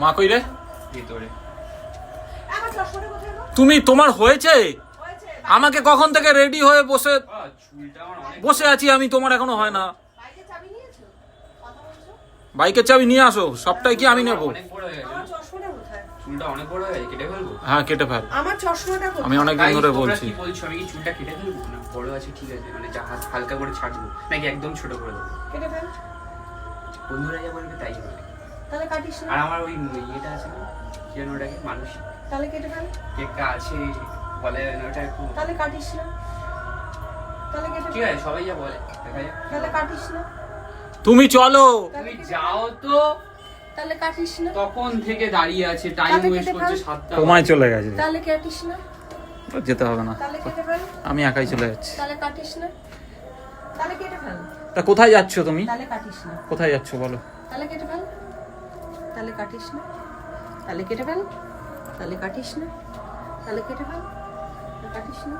মা কই রে? ভিতরে। তুমি তোমার হয়েছে? আমাকে কখন থেকে রেডি হয়ে বসে বসে আছি আমি, তোমার এখনো হয় না। বাইকের চাবি নিয়ে আসো, সবটাই কি আমি নেবো? চুলটা অনেক বড় হয়ে গেছে, কেটে ফেলবো? হ্যাঁ কেটে ফেল। আমার চশমাটা কোথায়? আমি অনেকদিন ধরে বলছি। কি বলছো, আমি কি চুলটা কেটে ফেলবো? না বড় আছে ঠিক আছে, মানে হালকা করে ছাড়বো নাকি একদম ছোট করে দেবো? কেটে ফেল। বন্ধুরা যা বলবে তাই হবে। তাহলে কাটিস না। আর আমার ওই ইয়েটা আছে না, কি যেন ওটাকে, মানুষ তাহলে কেটে ফেল। কেকটা আছে বলে ওটা একটু। তাহলে কাটিস না। তাহলে কেটে ঠিক ফেল। আছে, সবাই যা বলে দেখা যাক। তাহলে কাটিস না। তুমি চলো। তুমি যাও তো। তাহলে কাটিস না। তখন থেকে দাঁড়িয়ে আছে, টাইম তাহলে ওয়েস্ট কেটে করছে ফেল। 7টা। তোমায় চলে গেছে, তাহলে কাটিস না। যেতে হবে না, তাহলে কেটে ফেল। আমি একাই চলে যাচ্ছি। তাহলে কাটিস না। তাহলে কেটে ফেল। তা কোথায় যাচ্ছ তুমি? তাহলে কাটিস না। কোথায় যাচ্ছ বলো? তাহলে কেটে ফেল। তাহলে কাটিস না। তাহলে কেটে ফেল। তাহলে কাটিস না। তাহলে কেটে ফেল। কাটিস না।